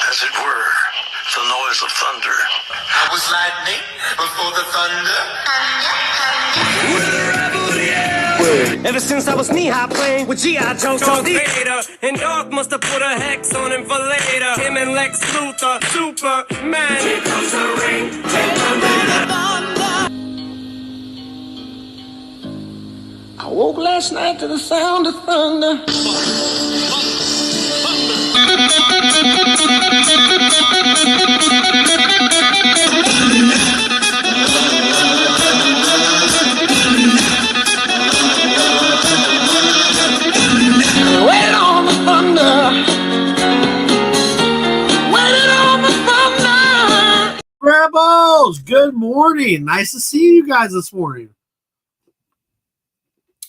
as it were, the noise of thunder. I was lightning before the thunder. Ever since I was knee-high playing with G.I. Joe, Darth Vader, and Dark must have put a hex on him for later. Him and Lex Luthor, Superman. Here comes the ring, here comes the thunder. I woke last night to the sound of thunder. Waiting on the thunder. Waiting on the thunder. Rebels, good morning. Nice to see you guys this morning.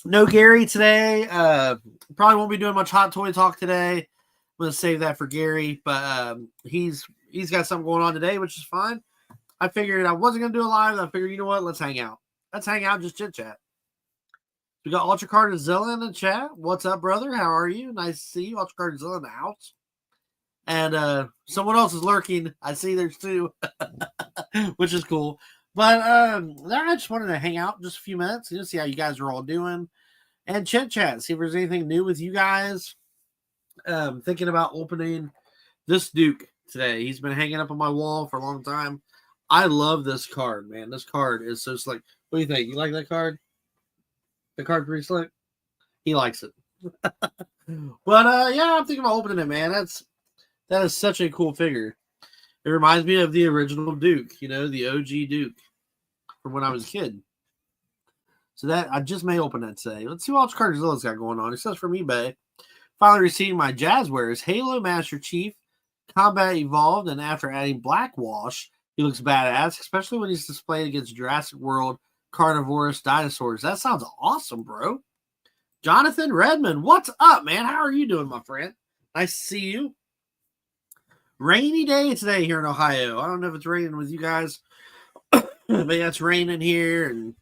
No Gary today. Probably won't be doing much hot toy talk today. I'm gonna save that for Gary, but he's got something going on today, which is fine. I figured I wasn't gonna do a live. I figured, you know what? Let's hang out. Let's hang out, just chit chat. We got Ultra Cardazilla in the chat. What's up, brother? How are you? Nice to see you. Ultra Cardazilla in the house. And someone else is lurking. I see there's two, which is cool. But I just wanted to hang out just a few minutes and see how you guys are all doing and chit chat. See if there's anything new with you guys. Thinking about opening this Duke today. He's been hanging up on my wall for a long time. I love this card, man. This card is so slick. What do you think? You like that card? The card pretty slick? He likes it. But yeah, I'm thinking about opening it, man. That is such a cool figure. It reminds me of the original Duke, you know, the OG Duke from when I was a kid. So that I just may open that today. Let's see what else Cardilla's got going on. It says from eBay. Finally receiving my Jazzwares Halo Master Chief Combat Evolved, and after adding Black Wash, he looks badass, especially when he's displayed against Jurassic World carnivorous dinosaurs. That sounds awesome, bro. Jonathan Redmond, what's up, man? How are you doing, my friend? Nice to see you. Rainy day today here in Ohio. I don't know if it's raining with you guys, but yeah, it's raining here, and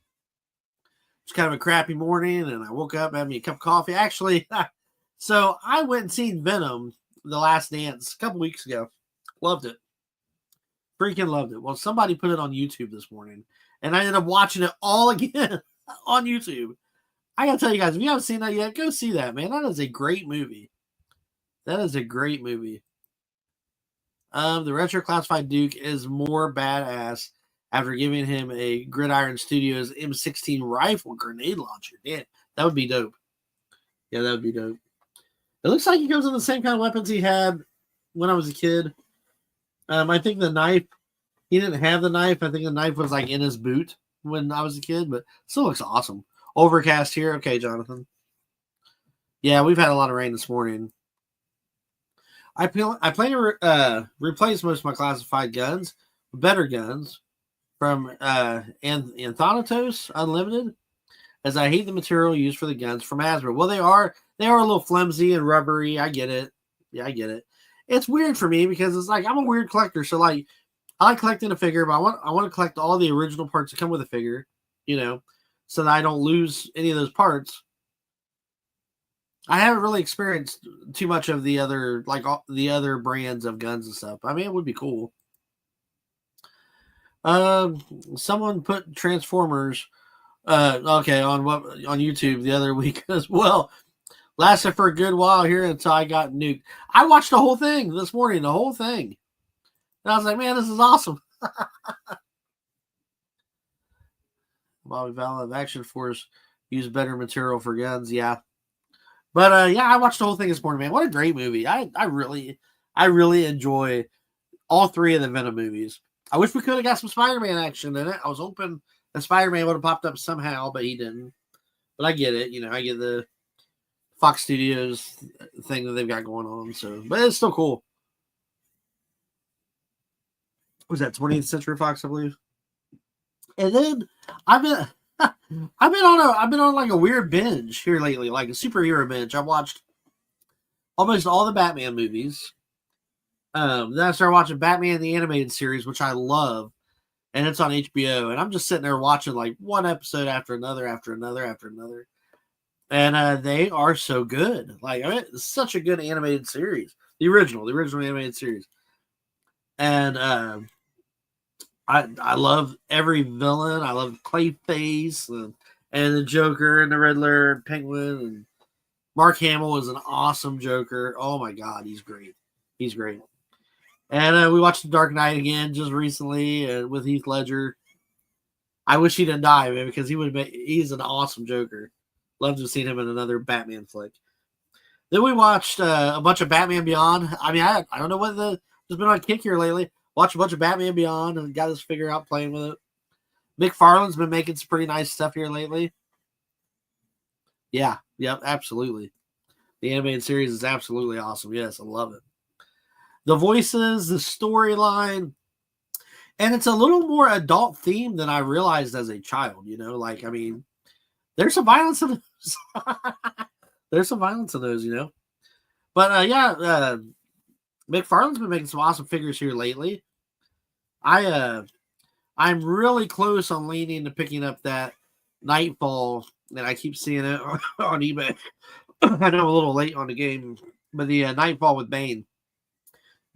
it's kind of a crappy morning, and I woke up, had me a cup of coffee. Actually, so I went and seen Venom, The Last Dance, a couple weeks ago. Loved it. Freaking loved it. Well, somebody put it on YouTube this morning, and I ended up watching it all again on YouTube. I gotta tell you guys, if you haven't seen that yet, go see that, man. That is a great movie. That is a great movie. The Retro Classified Duke is more badass after giving him a Gridiron Studios M16 rifle grenade launcher. Damn, that would be dope. Yeah, that would be dope. It looks like he goes with the same kind of weapons he had when I was a kid. I think the knife, he didn't have the knife. I think the knife was like in his boot when I was a kid, but still looks awesome. Overcast here. Okay, Jonathan. Yeah, we've had a lot of rain this morning. I plan to replace most of my classified guns with better guns from Anthanatos Unlimited, as I hate the material used for the guns from Hasbro. Well, they are a little flimsy and rubbery. I get it. Yeah, I get it. It's weird for me because it's like I'm a weird collector. So like I like collecting a figure, but I want to collect all the original parts that come with a figure, you know, so that I don't lose any of those parts. I haven't really experienced too much of the other, like all the other brands of guns and stuff. I mean, it would be cool. Someone put Transformers, okay, on YouTube the other week as well. Lasted for a good while here until I got nuked. I watched the whole thing this morning, the whole thing. And I was like, man, this is awesome. Bobby Val of Action Force use better material for guns, yeah. But yeah, I watched the whole thing this morning, man. What a great movie. I really enjoy all three of the Venom movies. I wish we could have got some Spider-Man action in it. I was hoping that Spider-Man would have popped up somehow, but he didn't. But I get it, you know, I get the Fox Studios thing that they've got going on. So, but it's still cool. What was that 20th Century Fox, I believe? And then I've been on like a weird binge here lately, like a superhero binge. I've watched almost all the Batman movies. Then I started watching Batman the Animated Series, which I love, and it's on HBO. And I'm just sitting there watching like one episode after another, and they are so good. Like, I mean, it's such a good animated series. The original animated series. And I love every villain. I love Clayface and the Joker and the Riddler and Penguin, and Mark Hamill is an awesome Joker. Oh my God, he's great. He's great. And we watched The Dark Knight again just recently with Heath Ledger. I wish he didn't die, man, because he's an awesome Joker. Love to have seen him in another Batman flick. Then we watched a bunch of Batman Beyond. I mean, I don't know what just been on kick here lately. Watched a bunch of Batman Beyond and got this figure out playing with it. McFarlane's been making some pretty nice stuff here lately. Yeah, yep, absolutely. The animated series is absolutely awesome. Yes, I love it. The voices, the storyline, and it's a little more adult themed than I realized as a child. You know, like, I mean, there's some violence in those. There's some violence in those, you know. But McFarlane's been making some awesome figures here lately. I'm really close on leaning to picking up that Nightfall, and I keep seeing it on eBay. I know I'm a little late on the game, but the Nightfall with Bane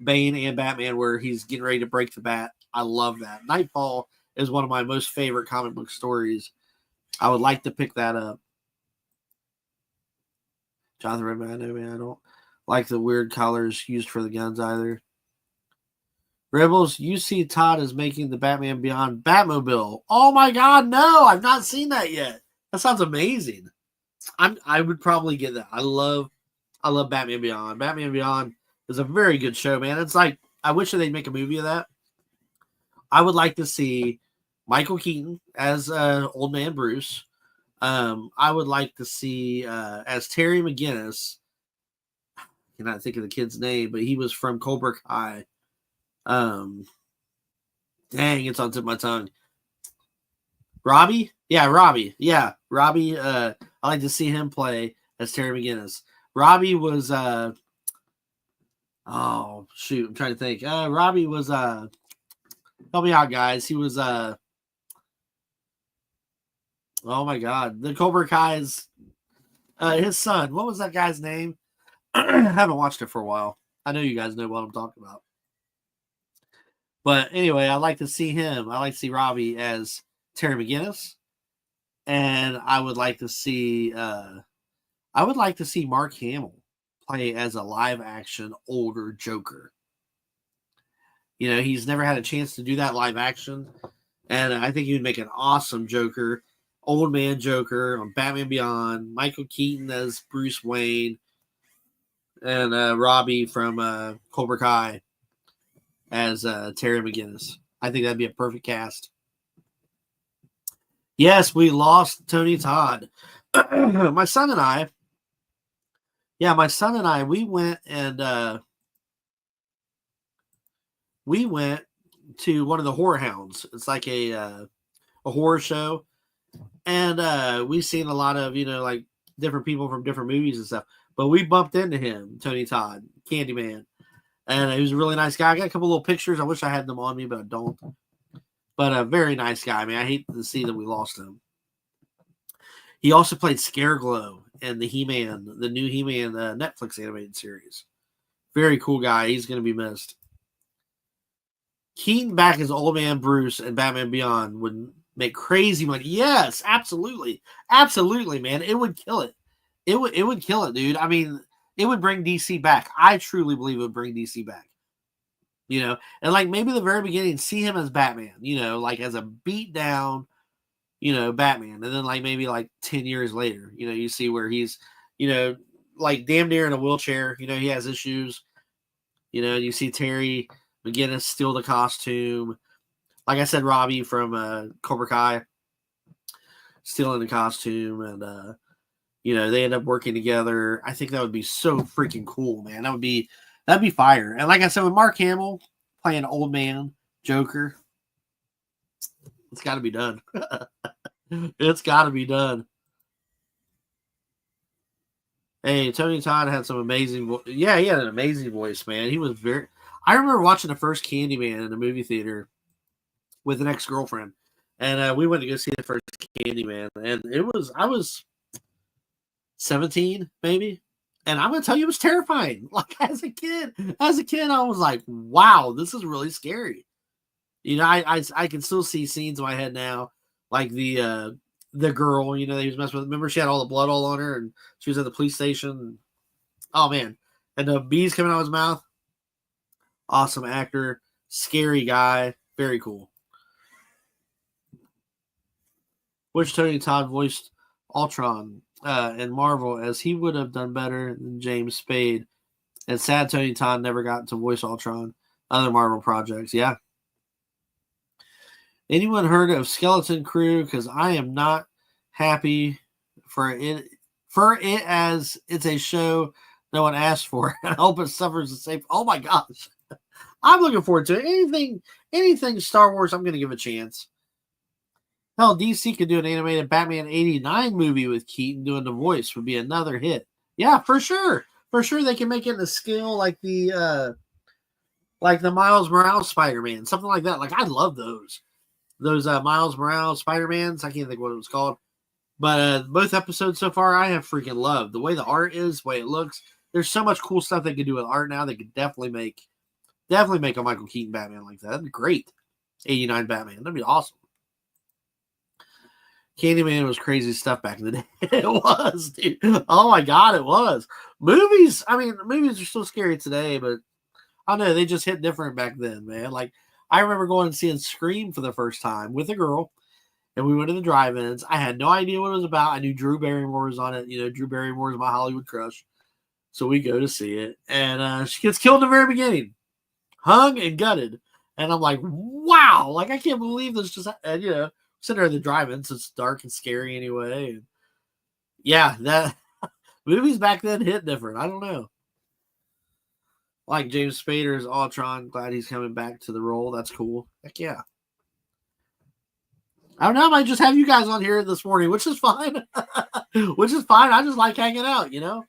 and Batman, where he's getting ready to break the bat. I love that. Nightfall is one of my most favorite comic book stories. I would like to pick that up. Jonathan Redman, I don't like the weird colors used for the guns either. Rebels, UC Todd is making the Batman Beyond Batmobile. Oh my God, no! I've not seen that yet. That sounds amazing. I would probably get that. I love Batman Beyond. Batman Beyond is a very good show, man. It's like, I wish they'd make a movie of that. I would like to see Michael Keaton as Old Man Bruce. I would like to see as Terry McGinnis. I cannot think of the kid's name, but he was from Cobra Kai. Dang, it's on the tip of my tongue. Robbie? Yeah, Robbie. Yeah, Robbie. I like to see him play as Terry McGinnis. Robbie was oh shoot, I'm trying to think. Robbie was help me out, guys. He was oh my God, the Cobra Kai's his son. What was that guy's name? I haven't watched it for a while. I know you guys know what I'm talking about. But anyway, I like to see him. I like to see Robbie as Terry McGinnis, and I would like to see Mark Hamill play as a live action older Joker. You know, he's never had a chance to do that live action, and I think he would make an awesome Joker, old man Joker on Batman Beyond. Michael Keaton as Bruce Wayne, and Robbie from Cobra Kai as Terry McGinnis. I think that'd be a perfect cast. Yes, we lost Tony Todd. My son and I, we went to one of the Horror Hounds. It's like a horror show. And we've seen a lot of, like different people from different movies and stuff. But we bumped into him, Tony Todd, Candyman. And he was a really nice guy. I got a couple little pictures. I wish I had them on me, but I don't. But a very nice guy. I mean, I hate to see that we lost him. He also played Scareglow in the new He-Man Netflix animated series. Very cool guy. He's going to be missed. Keaton back as Old Man Bruce and Batman Beyond would make crazy money. Yes, absolutely. Absolutely, man. It would kill it. It would kill it, dude. I mean, it would bring DC back. I truly believe it would bring DC back. And like maybe the very beginning, see him as Batman, like as a beat down, Batman. And then like maybe like 10 years later, you see where he's, like damn near in a wheelchair, he has issues, you see Terry McGinnis steal the costume. Like I said, Robbie from Cobra Kai stealing the costume, and they end up working together. I think that would be so freaking cool, man. That'd be fire. And like I said, with Mark Hamill playing Old Man Joker, it's got to be done. It's got to be done. Hey, Tony Todd had some amazing yeah, he had an amazing voice, man. He was I remember watching the first Candyman in the movie theater with an ex-girlfriend, and we went to go see the first Candyman, and I was 17 maybe, And I'm gonna tell you, it was terrifying. Like as a kid, I was like, wow, this is really scary. You know, I can still see scenes in my head now, like the girl, you know, that he was messing with. Remember, she had all the blood all on her, and she was at the police station. Oh man, and the bees coming out of his mouth. Awesome actor, scary guy, very cool. Which Tony Todd voiced Ultron in Marvel, as he would have done better than James Spade. And sad Tony Todd never got to voice Ultron. Other Marvel projects, yeah. Anyone heard of Skeleton Crew? Because I am not happy for it as it's a show no one asked for. I hope it suffers the same. Oh my gosh. I'm looking forward to it. Anything Star Wars, I'm going to give a chance. Hell, DC could do an animated Batman 89 movie with Keaton doing the voice. Would be another hit. Yeah, for sure. For sure, they can make it a skill like the Miles Morales Spider-Man, something like that. Like, I love those Miles Morales Spider-Mans. I can't think what it was called. But both episodes so far, I have freaking loved. The way the art is, the way it looks. There's so much cool stuff they could do with art now. They could definitely make a Michael Keaton Batman like that. That'd be great. 89 Batman. That'd be awesome. Candyman was crazy stuff back in the day. It was, dude. Oh my God, it was. Movies are still scary today, but I don't know. They just hit different back then, man. Like, I remember going and seeing Scream for the first time with a girl, and we went to the drive-ins. I had no idea what it was about. I knew Drew Barrymore was on it. You know, Drew Barrymore is my Hollywood crush. So we go to see it, and she gets killed in the very beginning. Hung and gutted. And I'm like, wow. Like, I can't believe this just, and, you know, sitting there at the drive-in, so it's dark and scary anyway. And yeah, that movies back then hit different. I don't know. Like James Spader's Ultron, glad he's coming back to the role. That's cool. Heck yeah. I don't know. I might just have you guys on here this morning, which is fine. Which is fine. I just like hanging out, you know.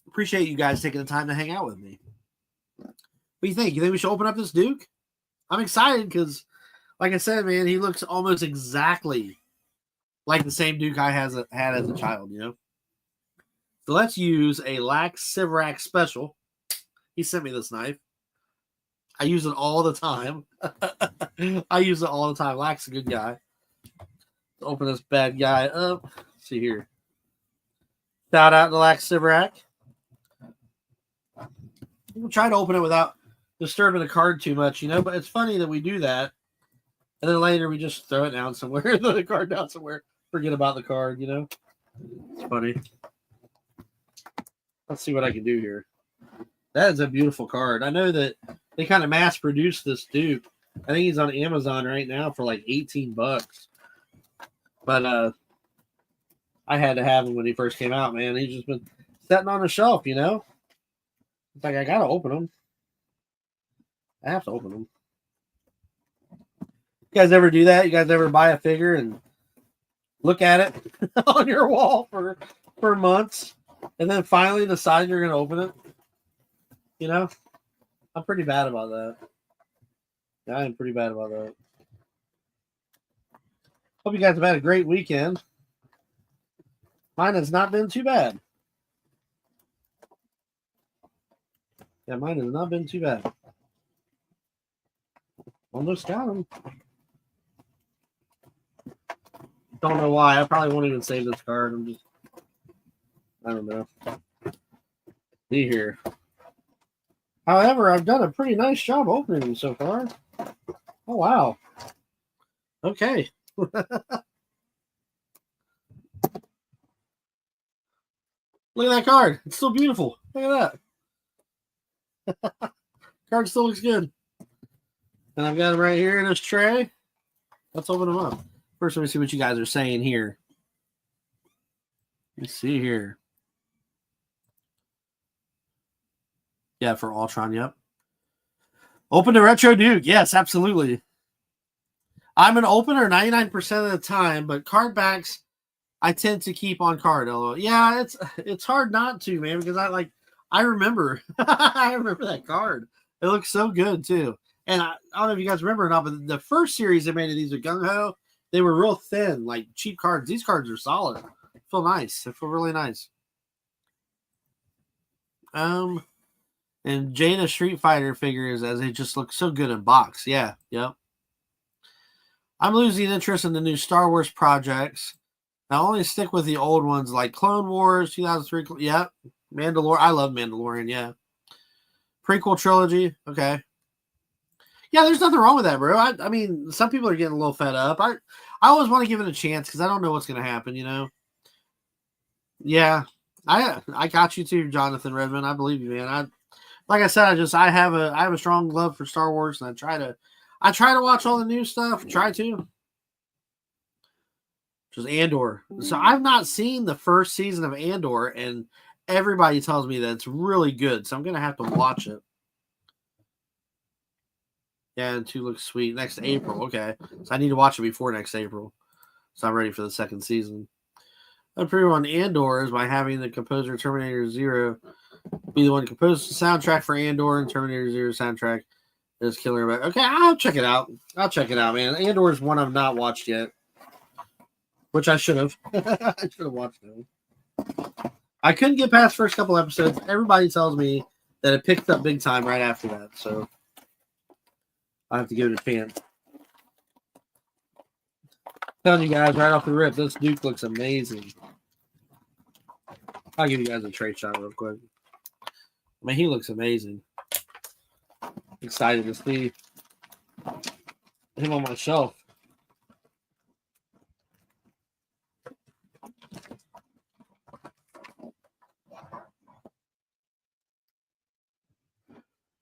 Appreciate you guys taking the time to hang out with me. What do you think? You think we should open up this Duke? I'm excited because, like I said, man, he looks almost exactly like the same Duke I had as a child, you know? So let's use a Lax Sivrak Special. He sent me this knife. I use it all the time. I use it all the time. Lax is a good guy. Let's open this bad guy up. Let's see here. Shout out to Lax Sivrak. We'll try to open it without disturbing the card too much, you know, but it's funny that we do that. And then later we just throw it down somewhere, throw the card down somewhere, forget about the card, you know. It's funny. Let's see what I can do here. That is a beautiful card. I know that they kind of mass produced this Duke. I think he's on Amazon right now for like $18. But I had to have him when he first came out, man. He's just been sitting on the shelf, you know. It's like I gotta open them. I have to open them. You guys ever do that? You guys ever buy a figure and look at it on your wall for months, and then finally decide you're gonna open it? You know, I'm pretty bad about that. I am pretty bad about that. Hope you guys have had a great weekend. Mine has not been too bad. Yeah, mine has not been too bad. Almost got him. Don't know why. I probably won't even save this card. I don't know. See here. However, I've done a pretty nice job opening them so far. Oh, wow. Okay. Look at that card. It's still beautiful. Look at that. Card still looks good. And I've got them right here in this tray. Let's open them up. First, let me see what you guys are saying here. Let's see here. Yeah, for Ultron, yep. Open to Retro Duke. Yes, absolutely. I'm an opener 99% of the time, but card backs I tend to keep on card. Although, yeah, it's hard not to, man, because I remember I remember that card. It looks so good too. And I don't know if you guys remember or not, but the first series they made of these with Gung Ho, they were real thin, like cheap cards. These cards are solid. They feel nice. They feel really nice. And Jaina Street Fighter figures as they just look so good in box. Yeah, yep. I'm losing interest in the new Star Wars projects. I only stick with the old ones like Clone Wars, 2003. Yep. Mandalorian. I love Mandalorian. Yeah. Prequel trilogy. Okay. Yeah, there's nothing wrong with that, bro. I mean, some people are getting a little fed up. I always want to give it a chance because I don't know what's going to happen, you know? Yeah. I got you too, Jonathan Redmond. I believe you, man. Like I said, I have a strong love for Star Wars, and I try to watch all the new stuff. Try to. Just Andor. So I've not seen the first season of Andor, and everybody tells me that it's really good. So I'm gonna have to watch it. Yeah, and 2 looks sweet. Next April, okay. So I need to watch it before next April. So I'm ready for the second season. I'm pretty on Andor is by having the composer Terminator Zero be the one to compose the soundtrack for Andor, and Terminator Zero soundtrack is killer. But okay, I'll check it out. Man. Andor is one I've not watched yet, which I should have. I should have watched it. I couldn't get past the first couple episodes. Everybody tells me that it picked up big time right after that, so I have to give it a chance. Telling you guys right off the rip, this Duke looks amazing. I'll give you guys a trade shot real quick. I mean, he looks amazing. Excited to see him on my shelf.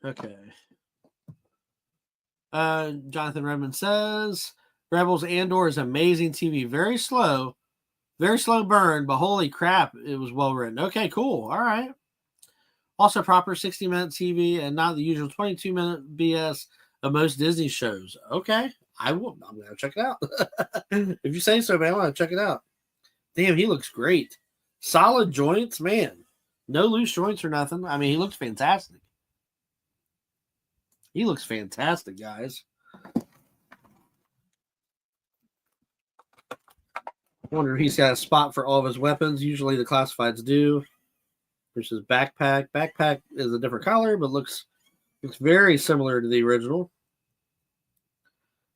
Okay. Jonathan Redmond says Rebels Andor is amazing TV. Very slow burn, but holy crap, it was well written. Okay, cool. All right. Also proper 60-minute TV and not the usual 22-minute BS of most Disney shows. Okay. I'm going to check it out. If you say so, man, I want to check it out. Damn, he looks great. Solid joints, man. No loose joints or nothing. I mean, he looks fantastic. He looks fantastic, guys. I wonder if he's got a spot for all of his weapons. Usually the classifieds do. Versus backpack. Backpack is a different color, but looks very similar to the original.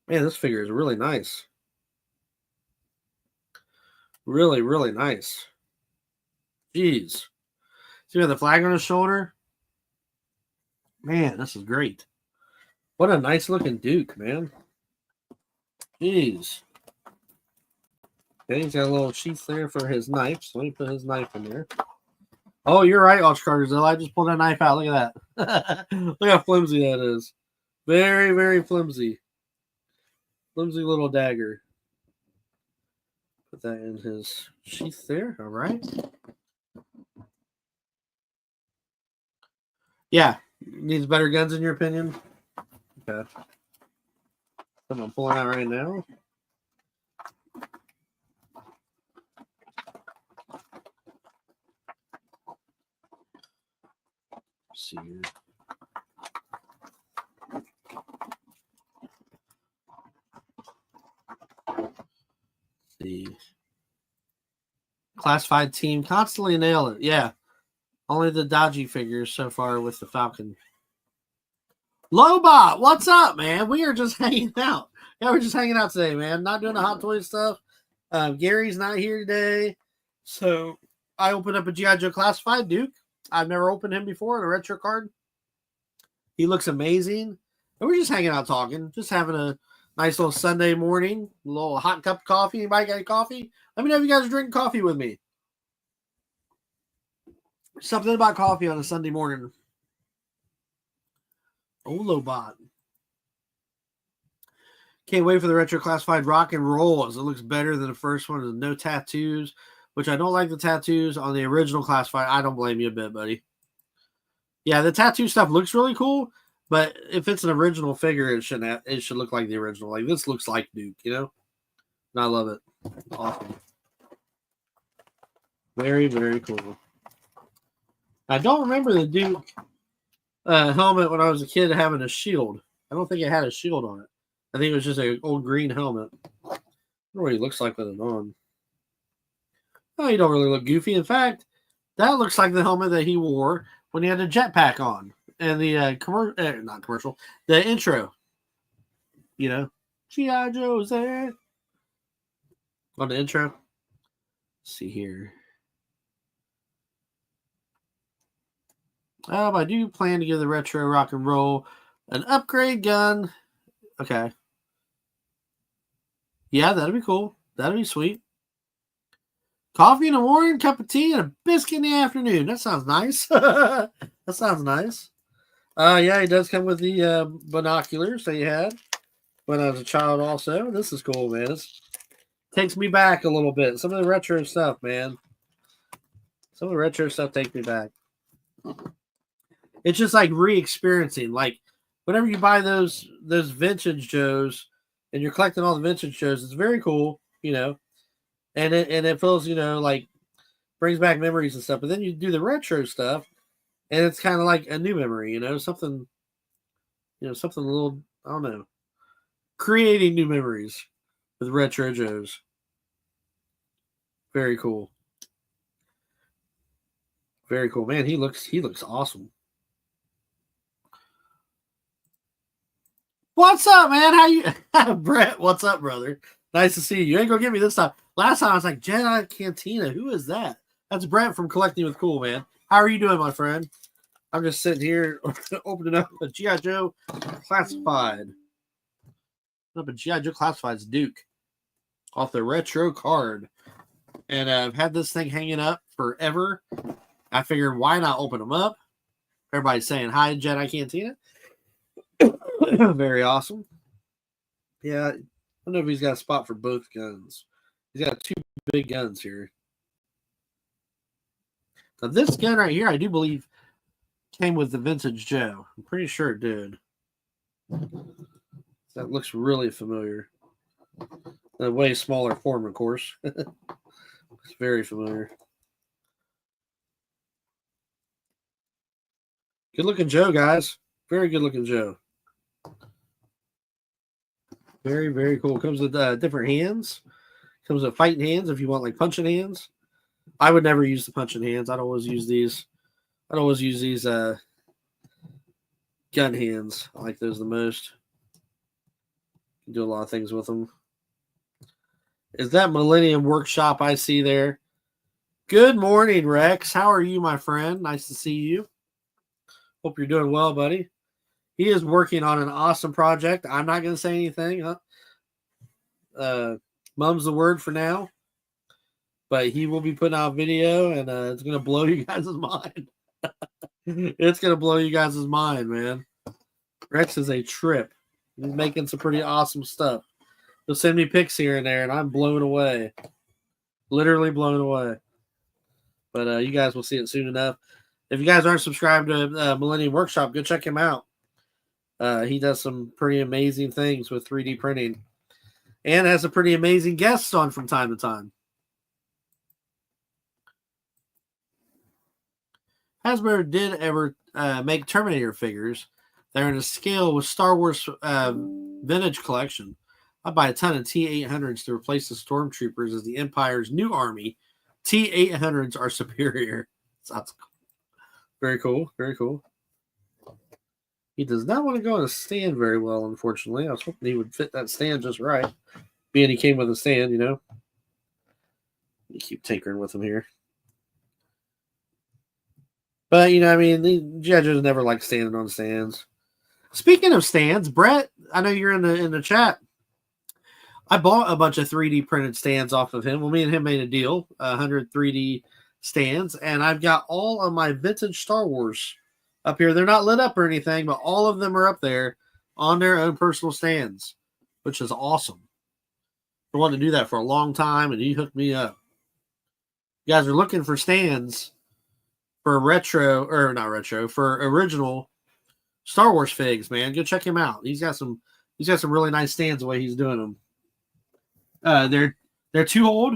Man, this figure is really nice. Really, really nice. Jeez. See, with the flag on his shoulder? Man, this is great. What a nice looking Duke, man. Jeez. Okay, he's got a little sheath there for his knife. So let me put his knife in there. Oh, you're right, Oscar Carterzilla. I just pulled that knife out. Look at that. Look how flimsy that is. Very, very flimsy. Flimsy little dagger. Put that in his sheath there. All right. Yeah. Needs better guns in your opinion? Okay. I'm pulling out right now. Let's see here. The classified team constantly nail it. Yeah. Only the dodgy figures so far with the Falcon. Lobot, what's up, man? We are just hanging out. Yeah, we're just hanging out today, man. Not doing the Hot Toys stuff. Gary's not here today. So I opened up a G.I. Joe Classified Duke. I've never opened him before in a retro card. He looks amazing. And we're just hanging out talking. Just having a nice little Sunday morning. A little hot cup of coffee. Anybody got any coffee? Let me know if you guys are drinking coffee with me. Something about coffee on a Sunday morning. Olobot. Can't wait for the retro classified rock and roll as it looks better than the first one. There's no tattoos, which I don't like the tattoos on the original classified. I don't blame you a bit, buddy. Yeah, the tattoo stuff looks really cool, but if it's an original figure, it should look like the original. Like this looks like Duke, you know? And I love it. Awesome. Very, very cool. I don't remember the Duke helmet when I was a kid having a shield. I don't think it had a shield on it. I think it was just an old green helmet. I don't know what he looks like with it on. Oh, he don't really look goofy. In fact, that looks like the helmet that he wore when he had the jetpack on and the not commercial, the intro. You know, G.I. Joe's there on the intro. Let's see here. I do plan to give the retro rock and roll an upgrade gun. Okay. Yeah, that'd be cool. That'd be sweet. Coffee in the morning, cup of tea, and a biscuit in the afternoon. That sounds nice. That sounds nice. Yeah, he does come with the binoculars that he had when I was a child also. This is cool, man. This takes me back a little bit. Some of the retro stuff, man. Some of the retro stuff takes me back. It's just like re-experiencing. Like, whenever you buy those vintage Joes and you're collecting all the vintage Joes, it's very cool, you know. And it feels, you know, like brings back memories and stuff. But then you do the retro stuff, and it's kind of like a new memory, you know, something a little, I don't know, creating new memories with retro Joes. Very cool. Very cool, man. He looks awesome. What's up, man? How you, Brett? What's up, brother? Nice to see you. You ain't gonna get me this time. Last time I was like, Jedi Cantina. Who is that? That's Brett from Collecting with Cool, man. How are you doing, my friend? I'm just sitting here opening up a G.I. Joe Classified. Up a G.I. Joe Classified's Duke off the retro card. And I've had this thing hanging up forever. I figured, why not open them up? Everybody's saying hi, Jedi Cantina. Very awesome. Yeah, I don't know if he's got a spot for both guns. He's got two big guns here. Now, this gun right here, I do believe, came with the vintage Joe. I'm pretty sure it did. That looks really familiar. A way smaller form, of course. It's very familiar. Good looking Joe, guys. Very good looking Joe. Very, very cool. Comes with different hands. Comes with fighting hands if you want like punching hands. I would never use the punching hands. I'd always use these. Gun hands. I like those the most. You do a lot of things with them. Is that Millennium Workshop I see there? Good morning, Rex. How are you, my friend? Nice to see you. Hope you're doing well, buddy. He is working on an awesome project. I'm not going to say anything. Mum's the word for now. But he will be putting out a video, and it's going to blow you guys' mind. It's going to blow you guys' mind, man. Rex is a trip. He's making some pretty awesome stuff. He'll send me pics here and there, and I'm blown away. Literally blown away. But you guys will see it soon enough. If you guys aren't subscribed to Millennium Workshop, go check him out. He does some pretty amazing things with 3D printing and has a pretty amazing guests on from time to time. Hasbro did ever make Terminator figures. They're in a scale with Star Wars vintage collection. I'd buy a ton of T-800s to replace the Stormtroopers as the Empire's new army. T-800s are superior. Sounds cool. Very cool. Very cool. He does not want to go on a stand very well, unfortunately. I was hoping he would fit that stand just right. Being he came with a stand, you know. You keep tinkering with him here. But, you know, I mean, the judges never like standing on stands. Speaking of stands, Brett, I know you're in the chat. I bought a bunch of 3D printed stands off of him. Well, me and him made a deal, 100 3D stands, and I've got all of my vintage Star Wars up here. They're not lit up or anything, but all of them are up there on their own personal stands, which is awesome. I wanted to do that for a long time, and he hooked me up. You guys are looking for stands for for original Star Wars figs, man. Go check him out. He's got some really nice stands the way he's doing them. They're 2-holed,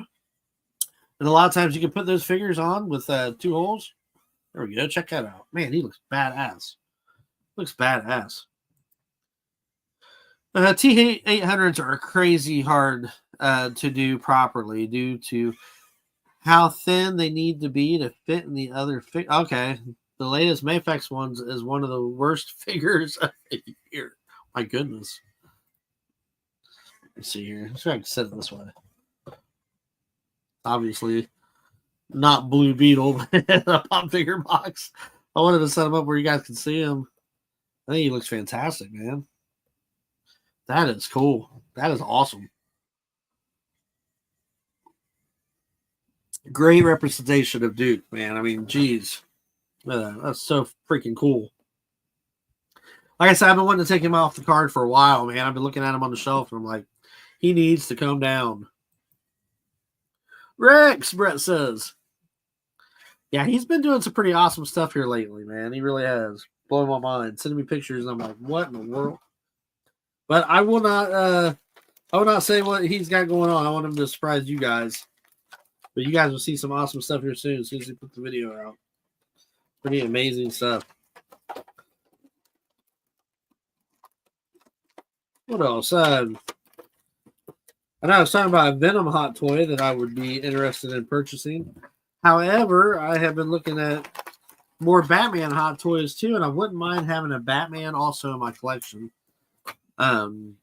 and a lot of times you can put those figures on with 2 holes. There we go. Check that out. Man, he looks badass. Looks badass. T-800s are crazy hard to do properly due to how thin they need to be to fit in the other fig. Okay. The latest Mayfex ones is one of the worst figures of the year. My goodness. Let's see here. Let's try to set it this way. Obviously, not Blue Beetle, but a pop figure box. I wanted to set him up where you guys can see him. I think he looks fantastic, man. That is cool. That is awesome. Great representation of Duke, man. I mean, geez. That's so freaking cool. Like I said, I've been wanting to take him off the card for a while, man. I've been looking at him on the shelf, and I'm like, he needs to come down. Rex, Brett says. Yeah, he's been doing some pretty awesome stuff here lately, man. He really has. Blowing my mind. Sending me pictures, and I'm like, what in the world? But I will not say what he's got going on. I want him to surprise you guys. But you guys will see some awesome stuff here soon as he puts the video out. Pretty amazing stuff. What else? I know I was talking about a Venom hot toy that I would be interested in purchasing. However, I have been looking at more Batman hot toys too, and I wouldn't mind having a Batman also in my collection. And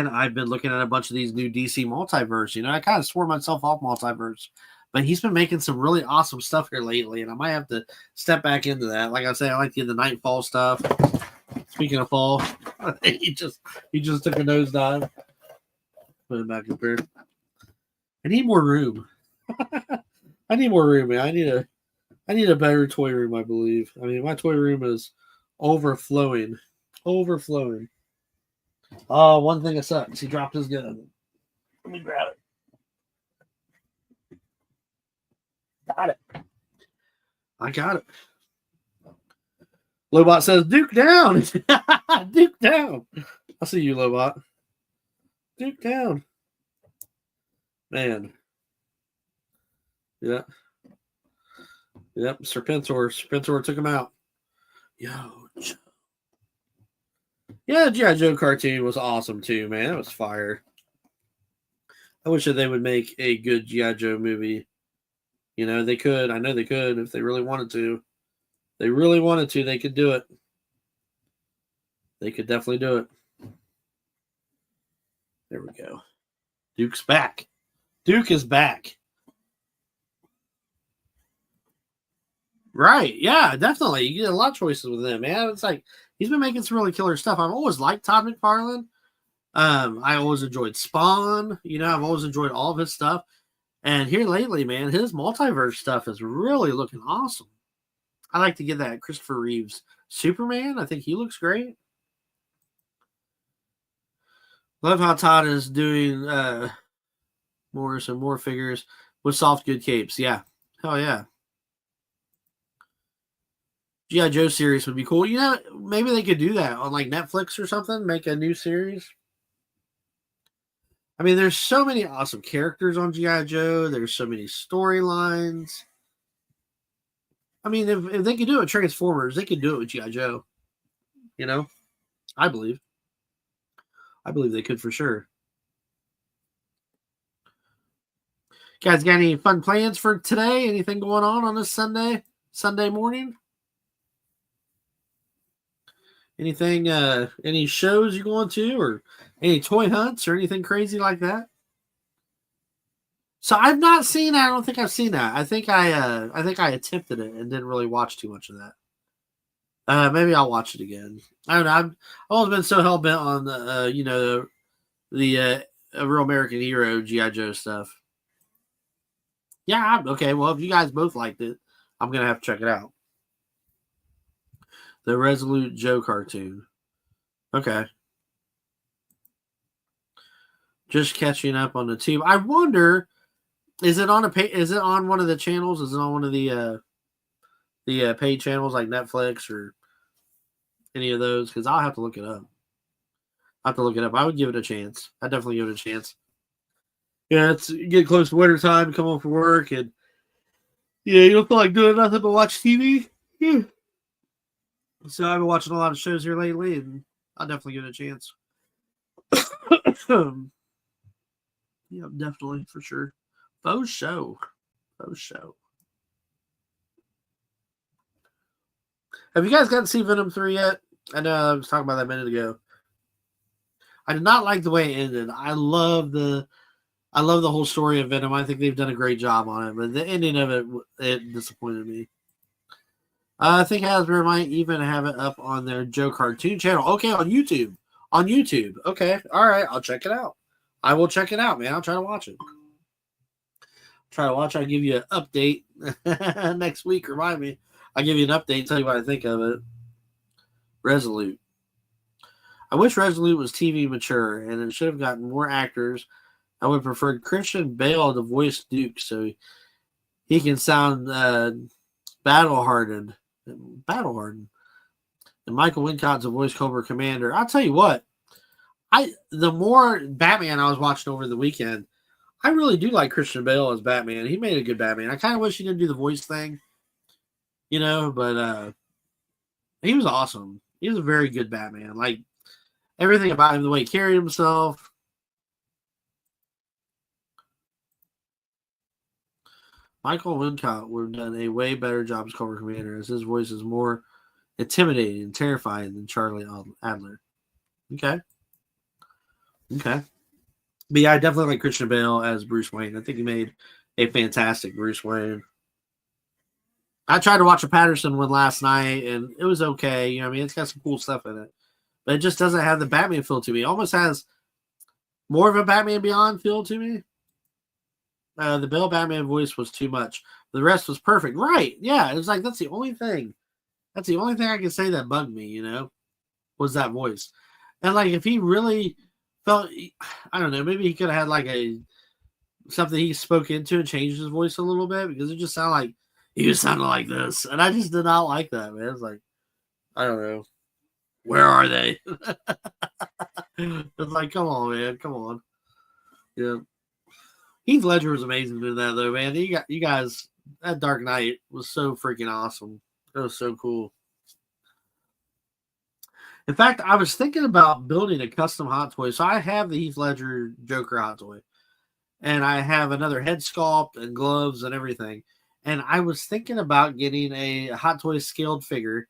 I've been looking at a bunch of these new DC Multiverse. You know, I kind of swore myself off Multiverse, but he's been making some really awesome stuff here lately, and I might have to step back into that. Like I say, I like the Nightfall stuff. Speaking of fall, he just took a nosedive. Put it back up here. I need more room. I need more room, man. I need a better toy room, I believe. I mean, my toy room is overflowing. Overflowing. Oh, one thing that sucks. He dropped his gun. Let me grab it. Got it. I got it. Lobot says, Duke down. Duke down. I see you, Lobot. Duke down. Man. Yeah. Yep, Serpentor. Serpentor took him out. Yo. Yeah, the G.I. Joe cartoon was awesome too, man. It was fire. I wish that they would make a good G.I. Joe movie. You know, they could. I know they could if they really wanted to. They really wanted to, they could do it. They could definitely do it. There we go. Duke's back. Duke is back. Right. Yeah, definitely. You get a lot of choices with him, man. It's like he's been making some really killer stuff. I've always liked Todd McFarlane. I always enjoyed Spawn. You know, I've always enjoyed all of his stuff. And here lately, man, his multiverse stuff is really looking awesome. I like to get that Christopher Reeves Superman. I think he looks great. Love how Todd is doing more figures with soft good capes. Yeah. Hell yeah. G.I. Joe series would be cool. You know, maybe they could do that on like Netflix or something. Make a new series. I mean, there's so many awesome characters on G.I. Joe. There's so many storylines. I mean, if they could do it with Transformers, they could do it with G.I. Joe. You know? I believe. I believe they could for sure. Guys, got any fun plans for today? Anything going on this Sunday morning? Anything, any shows you going to, or any toy hunts or anything crazy like that? So I've not seen that. I don't think I've seen that. I think I attempted it and didn't really watch too much of that. Maybe I'll watch it again. I don't know. I've always been so hell bent on the Real American Hero G.I. Joe stuff. Yeah. Okay. Well, if you guys both liked it, I'm gonna have to check it out. The Resolute Joe cartoon. Okay. Just catching up on the tube. I wonder, is it on one of the channels? Is it on one of the paid channels like Netflix or any of those? Because I'll have to look it up. I would give it a chance. I'd definitely give it a chance. Yeah, it's get close to winter time, come home from work, and you don't feel like doing nothing but watch TV. Yeah. So I've been watching a lot of shows here lately, and I'll definitely give it a chance. Yeah, definitely, for sure. Faux show. Have you guys gotten to see Venom 3 yet? I know I was talking about that a minute ago. I did not like the way it ended. I love the whole story of Venom. I think they've done a great job on it, but the ending of it disappointed me. I think Hasbro might even have it up on their Joe Cartoon channel. Okay, on YouTube. On YouTube. Okay, all right. I'll check it out. I will check it out, man. I'll try to watch it. I'll give you an update next week. Remind me. I'll give you an update and tell you what I think of it. Resolute. I wish Resolute was TV mature, and it should have gotten more actors. I would prefer Christian Bale to voice Duke so he can sound battle-hardened. And Michael Wincott to voice Cobra Commander. I'll tell you what. The more Batman I was watching over the weekend, I really do like Christian Bale as Batman. He made a good Batman. I kind of wish he didn't do the voice thing, but he was awesome. He was a very good Batman. Like, everything about him, the way he carried himself. Michael Wincott would have done a way better job as Cobra Commander, as his voice is more intimidating and terrifying than Charlie Adler. Okay. But yeah, I definitely like Christian Bale as Bruce Wayne. I think he made a fantastic Bruce Wayne. I tried to watch a Patterson one last night, and it was okay. It's got some cool stuff in it. But it just doesn't have the Batman feel to me. It almost has more of a Batman Beyond feel to me. The Bale Batman voice was too much. The rest was perfect. Right. Yeah. It was like, that's the only thing. That's the only thing I can say that bugged me, was that voice. And like, if he really felt, I don't know, maybe he could have had like something he spoke into and changed his voice a little bit, because it just sounded like he was sounding like this. And I just did not like that, man. It's like, I don't know. Where are they? It's like, come on, man. Come on. Yeah. Heath Ledger was amazing in that, though, man. You guys, that Dark Knight was so freaking awesome. It was so cool. In fact, I was thinking about building a custom hot toy. So I have the Heath Ledger Joker hot toy. And I have another head sculpt and gloves and everything. And I was thinking about getting a hot toy scaled figure.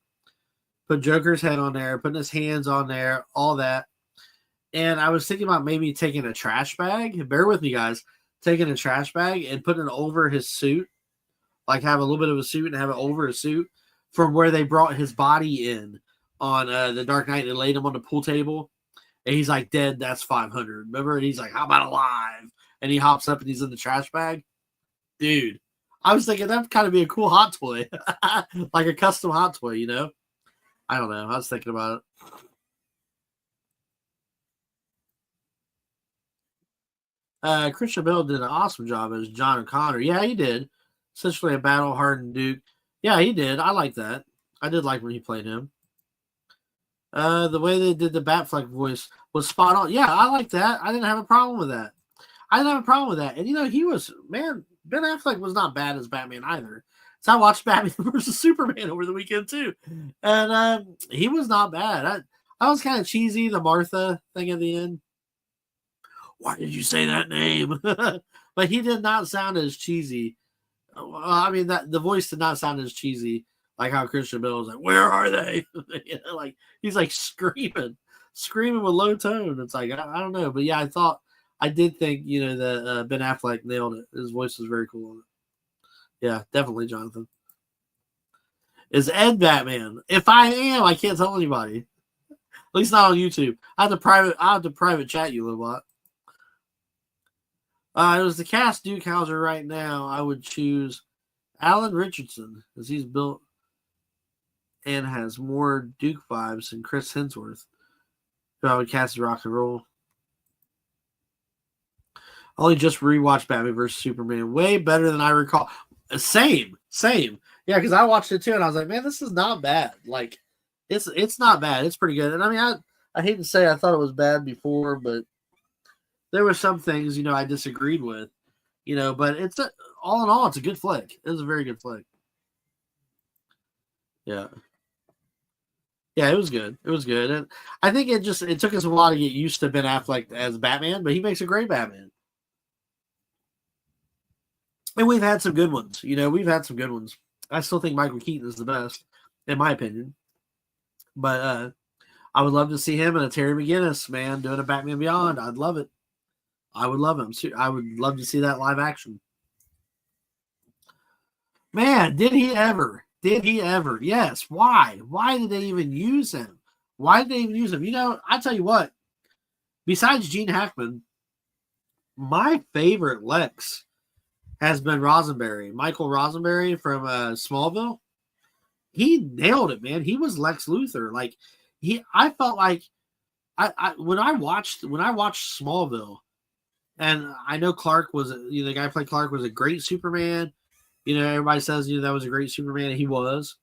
Put Joker's head on there, putting his hands on there, all that. And I was thinking about maybe taking a trash bag. Bear with me, guys. Taking a trash bag and putting it over his suit. Like, have a little bit of a suit and have it over his suit from where they brought his body in on the Dark Knight. They laid him on the pool table. And he's like, dead, that's 500. Remember? And he's like, how about alive? And he hops up and he's in the trash bag. Dude, I was thinking that'd kind of be a cool hot toy. Like a custom hot toy, I don't know. I was thinking about it. Christian Bale did an awesome job as John O'Connor. Yeah, he did. Essentially a battle-hardened Duke. Yeah, he did. I like that. I did like when he played him. The way they did the Batfleck voice was spot on. Yeah, I like that. I didn't have a problem with that. And, he was, man, Ben Affleck was not bad as Batman either. So I watched Batman versus Superman over the weekend, too. And he was not bad. I was kind of cheesy, the Martha thing at the end. Why did you say that name? But he did not sound as cheesy. I mean, the voice did not sound as cheesy like how Christian Bale was like, where are they? Like, he's like screaming with low tone. It's like, I don't know. But yeah, I did think, that Ben Affleck nailed it. His voice was very cool on it. Yeah, definitely, Jonathan. Is Ed Batman? If I am, I can't tell anybody. At least not on YouTube. I have to private chat you, little bot. It was the cast Duke Hauser right now. I would choose Alan Richardson, as he's built and has more Duke vibes than Chris Hemsworth, who I would cast as Rock and Roll. I only just rewatched Batman vs. Superman. Way better than I recall. Same. Yeah, because I watched it too, and I was like, man, this is not bad. Like, it's not bad. It's pretty good. And I mean, I hate to say I thought it was bad before, but there were some things, I disagreed with, but all in all, it's a good flick. It was a very good flick. Yeah. Yeah, it was good. And I think it took us a while to get used to Ben Affleck as Batman, but he makes a great Batman. And we've had some good ones. We've had some good ones. I still think Michael Keaton is the best. in my opinion. But I would love to see him and a Terry McGinnis, man, doing a Batman Beyond. I'd love it. I would love him. I would love to see that live action. Man, did he ever? Did he ever? Yes. Why? Why did they even use him? Why did they even use him? You know, I tell you what, besides Gene Hackman, my favorite Lex has been Roddenberry, Michael Roddenberry from Smallville. He nailed it, man. He was Lex Luthor. Like I felt like when I watched Smallville, and I know Clark was, you know, the guy who played Clark was a great Superman. You know, everybody says, you know, that was a great Superman, and he was.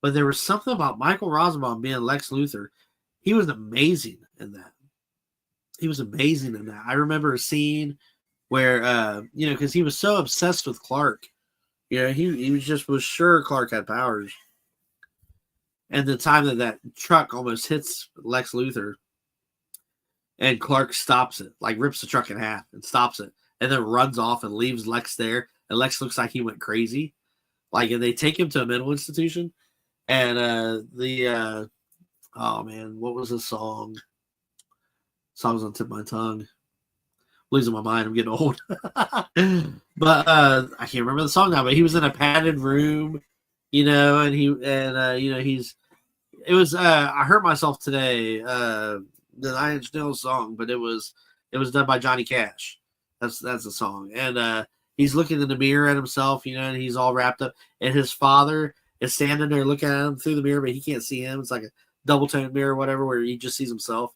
But there was something about Michael Rosenbaum being Lex Luthor. He was amazing in that. He was amazing in that. I remember a scene where, you know, because he was so obsessed with Clark. You know, he was sure Clark had powers. And the time that truck almost hits Lex Luthor, and Clark stops it, like rips the truck in half and stops it, and then runs off and leaves Lex there. And Lex looks like he went crazy. Like, and they take him to a mental institution. And oh man, what was the song? Song's on the tip of my tongue. Losing my mind. I'm getting old. But I can't remember the song now. But he was in a padded room, you know, and you know, it was I Hurt Myself Today, the 9 Inch Nails song, but it was done by Johnny Cash. That's the song. And he's looking in the mirror at himself, you know, and he's all wrapped up. And his father is standing there looking at him through the mirror, but he can't see him. It's like a double-toned mirror or whatever, where he just sees himself.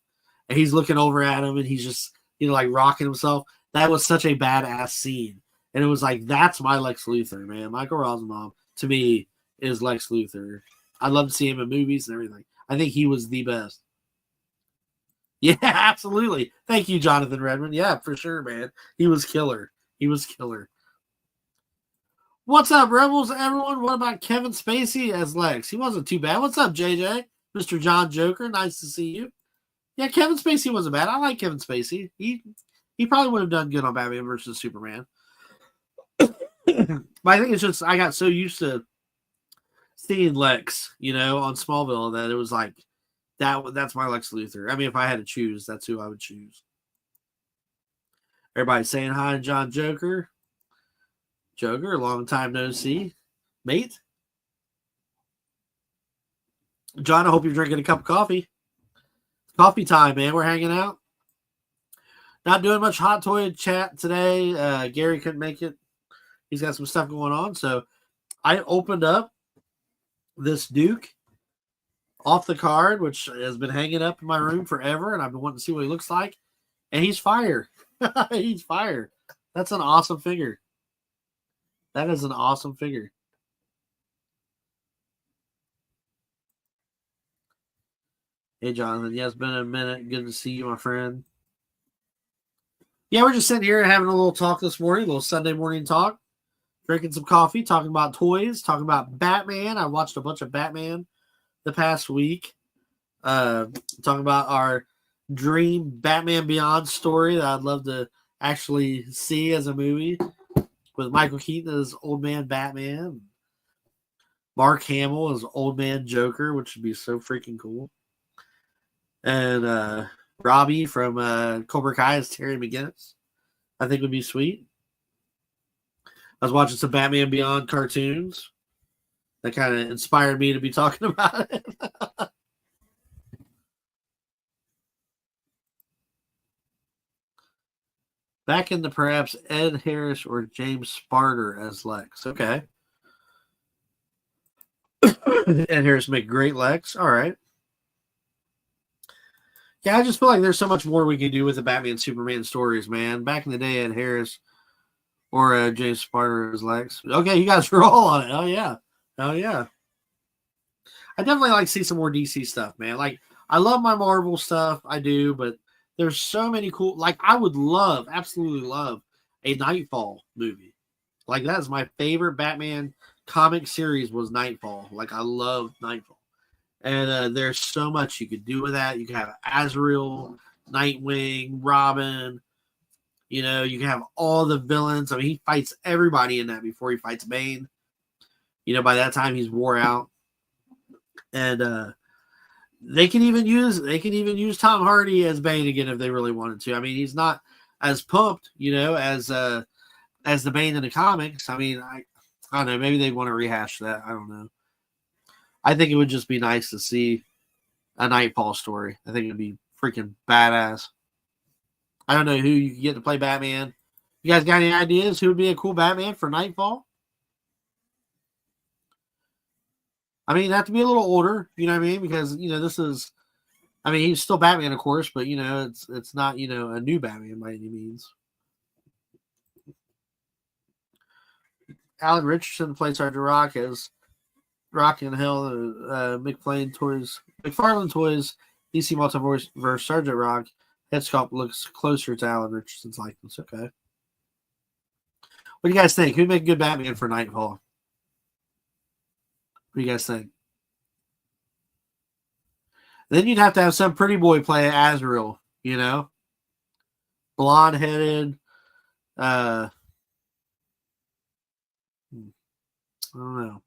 And he's looking over at him, and he's just, you know, like rocking himself. That was such a badass scene. And it was like, that's my Lex Luthor, man. Michael Rosenbaum, to me, is Lex Luthor. I'd love to see him in movies and everything. I think he was the best. Yeah, absolutely. Thank you, Jonathan Redmond. Yeah, for sure, man. He was killer. He was killer. What's up, Rebels, everyone? What about Kevin Spacey as Lex? He wasn't too bad. What's up, JJ? Mr. John Joker, nice to see you. Yeah, Kevin Spacey wasn't bad. I like Kevin Spacey. He probably would have done good on Batman versus Superman. But I think it's just I got so used to seeing Lex, you know, on Smallville that it was like that's my Lex Luthor. I mean, if I had to choose, that's who I would choose. Everybody saying hi to John Joker. Joker, long time no see. Mate. John, I hope you're drinking a cup of coffee. Coffee time, man. We're hanging out. Not doing much hot toy chat today. Gary couldn't make it. He's got some stuff going on. So I opened up this Duke off the card, which has been hanging up in my room forever, and I've been wanting to see what he looks like. And he's fire. He's fire. That's an awesome figure. That is an awesome figure. Hey, Jonathan. Yeah, it's been a minute. Good to see you, my friend. Yeah, we're just sitting here having a little talk this morning, a little Sunday morning talk, drinking some coffee, talking about toys, talking about Batman. I watched a bunch of Batman the past week. Talking about our dream Batman Beyond story that I'd love to actually see as a movie with Michael Keaton as Old Man Batman, Mark Hamill as Old Man Joker, which would be so freaking cool. And Robbie from Cobra Kai as Terry McGinnis, I think would be sweet. I was watching some Batman Beyond cartoons that kind of inspired me to be talking about it. Back into perhaps Ed Harris or James Sparter as Lex. Okay. Ed Harris make great Lex. All right. Yeah, I just feel like there's so much more we can do with the Batman Superman stories, man. Back in the day, Ed Harris or James Sparter as Lex. Okay, you guys are all on it. Oh, yeah. Oh, yeah. I definitely like to see some more DC stuff, man. Like, I love my Marvel stuff. I do, but there's so many cool, like, I would love, absolutely love a Nightfall movie. Like, that's my favorite Batman comic series was Nightfall. Like, I love Nightfall. And there's so much you could do with that. You can have Azrael, Nightwing, Robin. You know, you can have all the villains. I mean, he fights everybody in that before he fights Bane. You know, by that time, he's wore out. And they can even use Tom Hardy as Bane again if they really wanted to. I mean, he's not as pumped, as the Bane in the comics. I mean, I don't know. Maybe they want to rehash that. I don't know. I think it would just be nice to see a Nightfall story. I think it'd be freaking badass. I don't know who you can get to play Batman. You guys got any ideas who would be a cool Batman for Nightfall? I mean, have to be a little older, you know what I mean? Because, this is, I mean, he's still Batman, of course, but, it's not, a new Batman by any means. Alan Richardson plays Sergeant Rock as Rock in Hell, McFarlane Toys, DC Multiverse, Sergeant Rock. Head sculpt looks closer to Alan Richardson's likeness. Okay. What do you guys think? Who'd make a good Batman for Nightfall? What do you guys think? Then you'd have to have some pretty boy play Azrael, blonde-headed. I don't know.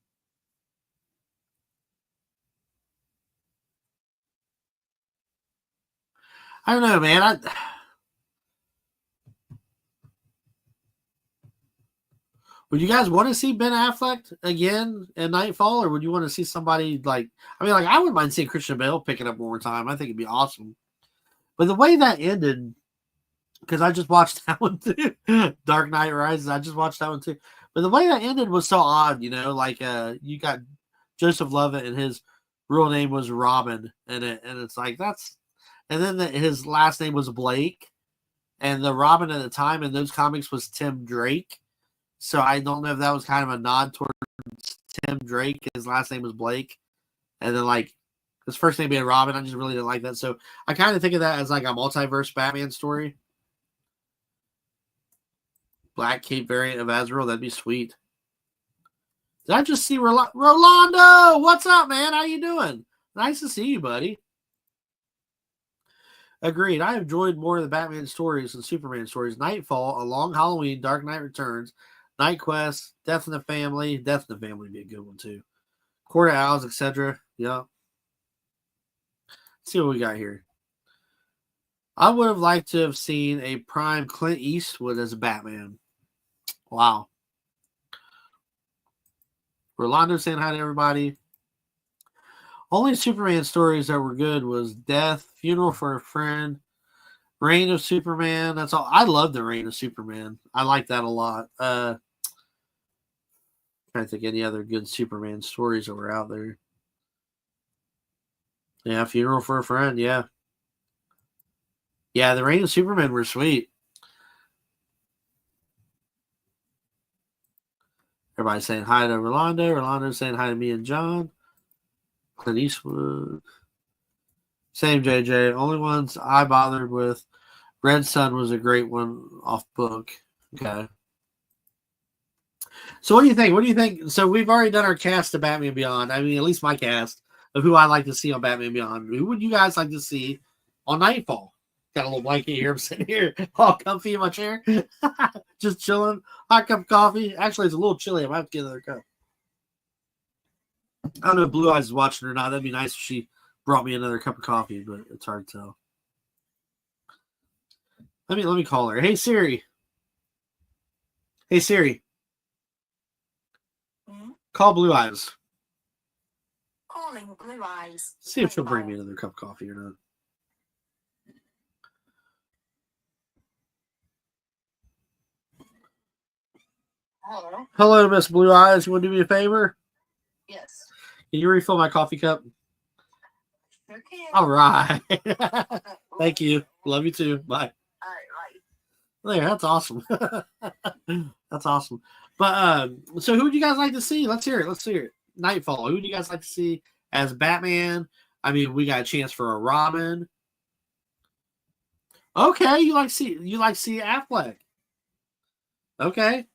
I don't know, man. Would you guys want to see Ben Affleck again in Nightfall, or would you want to see somebody I wouldn't mind seeing Christian Bale picking up one more time. I think it'd be awesome. But the way that ended, because I just watched that one too, Dark Knight Rises. I just watched that one too. But the way that ended was so odd, you got Joseph Lovett and his real name was Robin in it, and it's like and then his last name was Blake, and the Robin at the time in those comics was Tim Drake. So I don't know if that was kind of a nod towards Tim Drake. His last name was Blake, and then his first name being Robin. I just really didn't like that. So I kind of think of that as like a multiverse Batman story. Black Cape variant of Azrael. That'd be sweet. Did I just see Rolando? What's up, man? How you doing? Nice to see you, buddy. Agreed. I have enjoyed more of the Batman stories than Superman stories. Nightfall, A Long Halloween, Dark Knight Returns, Night Quest, Death in the Family. Death in the Family would be a good one, too. Court of Owls, etc. Yeah. Let's see what we got here. I would have liked to have seen a prime Clint Eastwood as Batman. Wow. Rolando saying hi to everybody. Only Superman stories that were good was Death, Funeral for a Friend, Reign of Superman. That's all. I love the Reign of Superman. I like that a lot. Trying to think any other good Superman stories that were out there. Yeah, Funeral for a Friend. Yeah. Yeah, the Reign of Superman were sweet. Everybody's saying hi to Rolando. Rolando's saying hi to me and John. Clint Eastwood. Same JJ. Only ones I bothered with. Red Sun was a great one off book. Okay. So what do you think? What do you think? So we've already done our cast of Batman Beyond. I mean, at least my cast of who I like to see on Batman Beyond. Who would you guys like to see on Nightfall? Got a little blanket here. I'm sitting here all comfy in my chair. Just chilling. Hot cup of coffee. Actually, it's a little chilly. I might have to get another cup. I don't know if Blue Eyes is watching or not. That'd be nice if she brought me another cup of coffee, but it's hard to tell. Let me call her. Hey Siri. Hey Siri. Call Blue Eyes. Calling Blue Eyes. See if she'll bring me another cup of coffee or not. Hello. Hello, Miss Blue Eyes. You want to do me a favor? Yes. Can you refill my coffee cup? Sure can. All right. Thank you. Love you too. Bye. All right. There, that's awesome. That's awesome. But so who do you guys like to see? Let's hear it. Let's hear it. Nightfall. Who do you guys like to see as Batman? I mean, we got a chance for a Robin. Okay, you like see Affleck. Okay.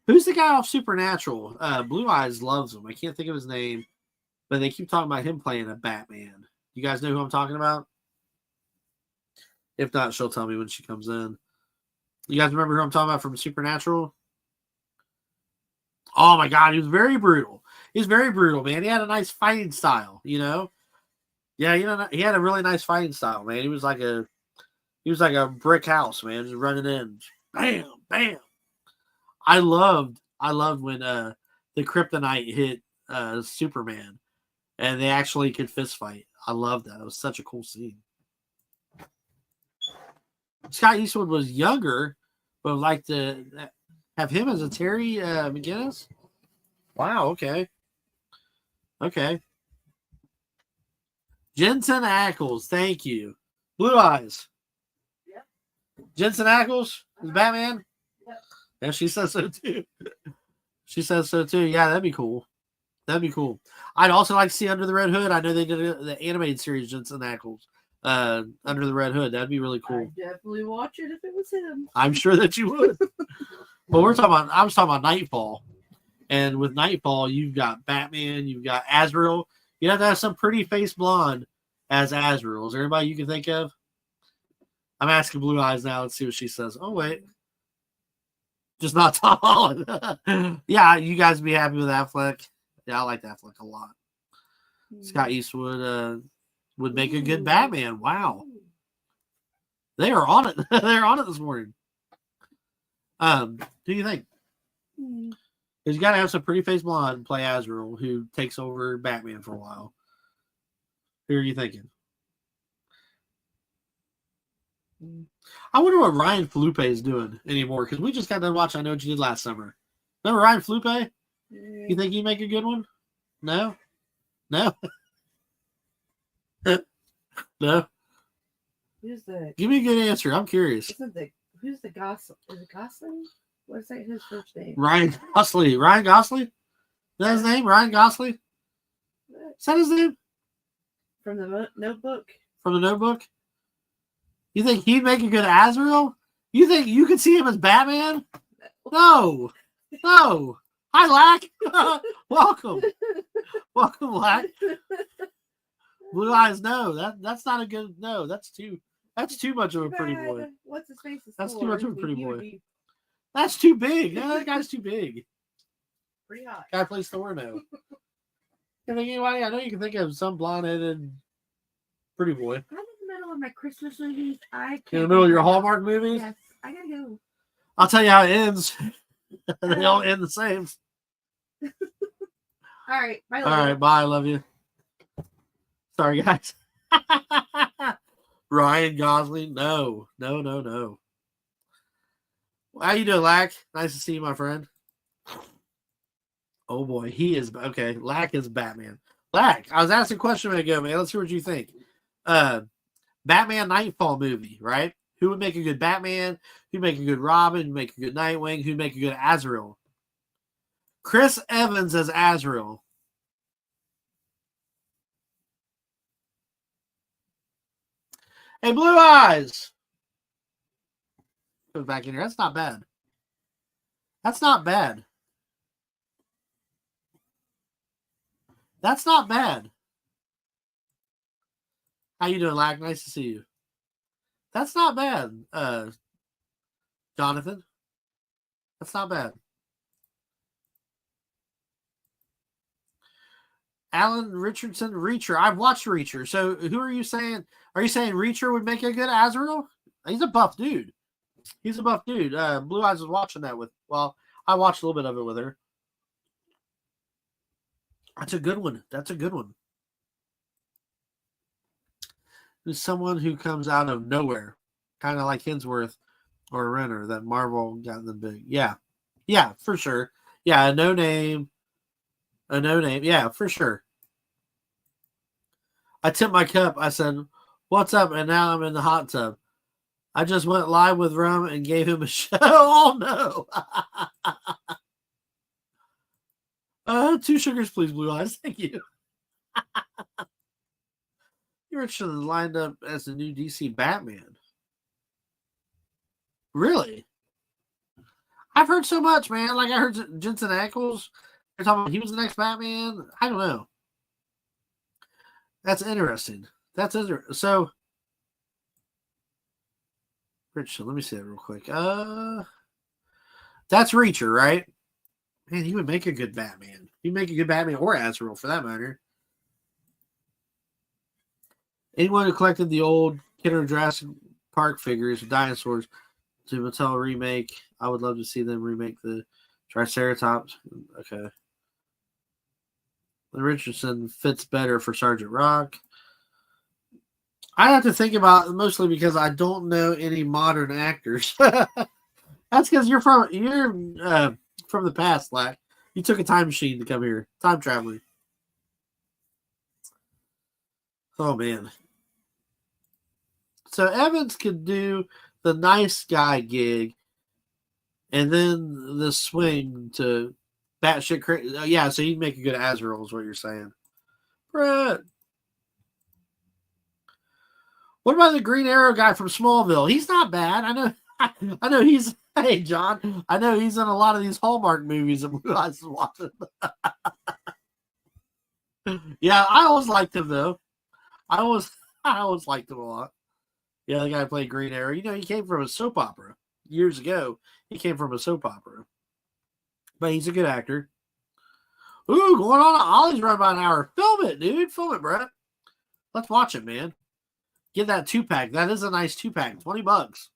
Who's the guy off Supernatural? Blue Eyes loves him. I can't think of his name, but they keep talking about him playing a Batman. You guys know who I'm talking about? If not, she'll tell me when she comes in. You guys remember who I'm talking about from Supernatural? Oh my God, he was very brutal. He's very brutal, man. He had a nice fighting style, you know. Yeah, you know, he had a really nice fighting style, man. He was like a brick house, man, just running in, bam, bam. I loved when the kryptonite hit Superman, and they actually could fist fight. I loved that. It was such a cool scene. Scott Eastwood was younger, but would like to have him as a Terry McGinnis. Wow. Okay. Jensen Ackles. Thank you. Blue Eyes. Yep. Jensen Ackles is Batman. Yep. Yeah, she says so too. She says so too. Yeah, that'd be cool. I'd also like to see Under the Red Hood. I know they did the animated series Jensen Ackles. Under the Red Hood. That'd be really cool. I'd definitely watch it if it was him. I'm sure that you would. But I was talking about Nightfall. And with Nightfall, you've got Batman, you've got Azrael. You have to have some pretty face blonde as Azrael. Is there anybody you can think of? I'm asking Blue Eyes now. Let's see what she says. Oh, wait. Just not Tom Holland. Yeah, you guys be happy with Affleck. Yeah, I like Affleck a lot. Scott Eastwood would make a good Batman. Wow. They are on it. They're on it this morning. Who do you think? Because you got to have some pretty face blonde and play Azrael, who takes over Batman for a while. Who are you thinking? I wonder what Ryan Felipe is doing anymore, because we just got done watching I Know What You Did Last Summer. Remember Ryan Felipe? You think he'd make a good one? No? No? No? Who's the? Give me a good answer. I'm curious. Who's the Gosling? Is it Gosling? What's that? His first name? Ryan Gosling. Ryan Gosling? Is that his name? Ryan Gosling? Is that his name? From the Notebook. From the Notebook? You think he'd make a good Azrael? You think you could see him as Batman? No. Hi, Lack. Welcome, Lack. Blue Eyes. No, that's not a good. No, that's too much of a pretty boy. What's his face? That's too much of a pretty boy. That's too big. No, that guy's too big. Pretty hot. Guy plays Thor now. You think anybody? I know you can think of some blonde-headed pretty boy. I'm in the middle of my Christmas movies. In the middle of your Hallmark movies? Yes, I gotta go. I'll tell you how it ends. They all end the same. All right. Bye. All right. Bye. I love you. Sorry, guys. Ryan Gosling. No. How you doing, Lack? Nice to see you, my friend. Oh, boy. He is. Okay. Lack is Batman. Lack, I was asking a question a minute ago, man. Let's hear what you think. Batman Nightfall movie, right? Who would make a good Batman? Who'd make a good Robin? Who'd make a good Nightwing? Who'd make a good Azrael? Chris Evans as Azrael. Hey, Blue Eyes. Put it back in here. That's not bad. That's not bad. How you doing, Lack? Nice to see you. That's not bad, Jonathan. That's not bad. Alan Richardson, Reacher. I've watched Reacher. So who are you saying? Are you saying Reacher would make a good Azrael? He's a buff dude. Blue Eyes was watching that with. Well, I watched a little bit of it with her. That's a good one. There's someone who comes out of nowhere, kind of like Hemsworth or Renner that Marvel got them big. Yeah, for sure. Yeah, a no name. Yeah, for sure. I tipped my cup. I said, "What's up?" And now I'm in the hot tub. I just went live with Rum and gave him a show. Oh no! 2 sugars, please, Blue Eyes. Thank you. You should have lined up as the new DC Batman. Really? I've heard so much, man. Like I heard Jensen Ackles. They're talking about he was the next Batman. I don't know. That's interesting. So, Rich, let me see that real quick. That's Reacher, right? Man, he would make a good Batman. You make a good Batman or Azrael for that matter. Anyone who collected the old Kidder Jurassic Park figures with dinosaurs to Mattel remake, I would love to see them remake the Triceratops. Okay. The Richardson fits better for Sergeant Rock. I have to think about it mostly because I don't know any modern actors. That's because you're from the past, Black. You took a time machine to come here. Time traveling. Oh man. So Evans could do the nice guy gig and then the swing to batshit crazy. Yeah, so he'd make a good Azrael is what you're saying. Brett. What about the Green Arrow guy from Smallville? He's not bad. I know he's hey John. I know he's in a lot of these Hallmark movies that Blue Eyes is watching. Yeah, I always liked him though. I always liked him a lot. Yeah, the guy who played Green Arrow. You know, he came from a soap opera years ago. He came from a soap opera. But he's a good actor. Ooh, going on. Ollie's run about an hour. Film it, dude. Film it, Brett. Let's watch it, man. Get that 2-pack. That is a nice 2-pack. $20. Comes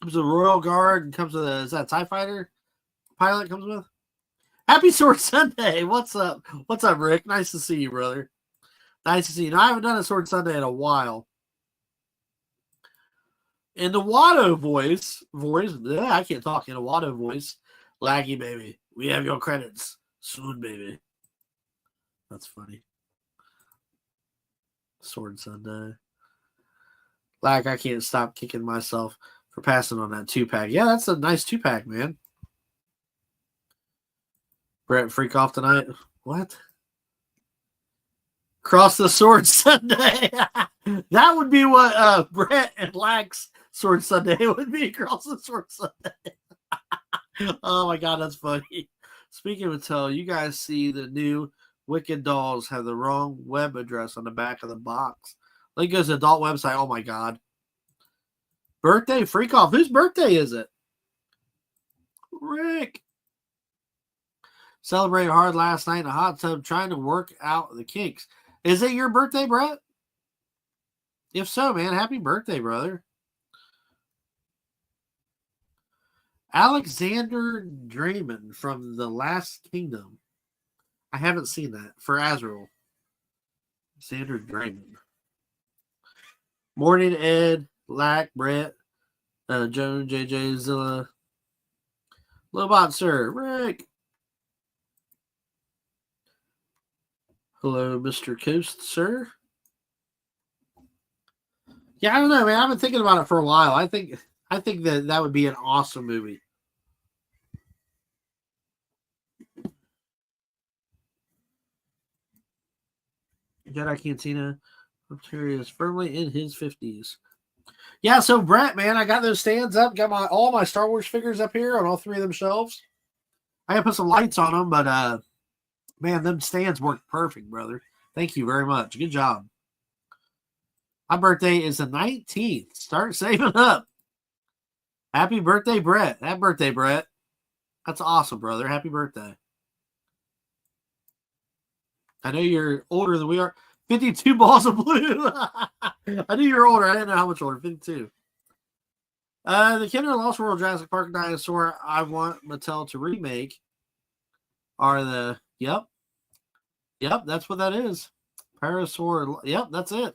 with a Royal Guard and comes with a, is that a TIE Fighter pilot comes with? Happy Sword Sunday. What's up? What's up, Rick? Nice to see you, brother. Nice to see you. Now, I haven't done a Sword Sunday in a while. In the Watto voice, I can't talk in a Watto voice. Laggy, baby. We have your credits soon, baby. That's funny. Sword Sunday. Like, I can't stop kicking myself for passing on that 2-pack. Yeah, that's a nice 2-pack, man. Brett, freak off tonight. What? Cross the Sword Sunday. That would be what Brett and Lax Sword Sunday would be. Cross the Sword Sunday. Oh my God, that's funny. Speaking of Mattel, you guys see the new Wicked Dolls have the wrong web address on the back of the box. Link goes to adult website. Oh my God. Birthday freak off. Whose birthday is it? Rick. Celebrated hard last night in a hot tub trying to work out the kinks. Is it your birthday, Brett? If so, man, happy birthday, brother. Alexander Draymond from The Last Kingdom. I haven't seen that for Azrael. Alexander Draymond. Morning, Ed, Lack, Brett, Joan, JJ, Zilla, Lobot, sir, Rick. Hello, Mr. Coast, sir. Yeah, I don't know, man. I've been thinking about it for a while. I think that would be an awesome movie. Jedi Cantina. Terry is firmly in his 50s. Yeah, so Brett, man, I got those stands up. Got all my Star Wars figures up here on all 3 of them shelves. I gotta put some lights on them, but man, them stands work perfect, brother. Thank you very much. Good job. My birthday is the 19th. Start saving up. Happy birthday, Brett. Happy birthday, Brett. That's awesome, brother. Happy birthday. I know you're older than we are. 52 balls of blue. I knew you were older. I didn't know how much older. 52. The Kinder Lost World Jurassic Park dinosaur I want Mattel to remake are the, yep, that's what that is. Parasaur, yep, that's it.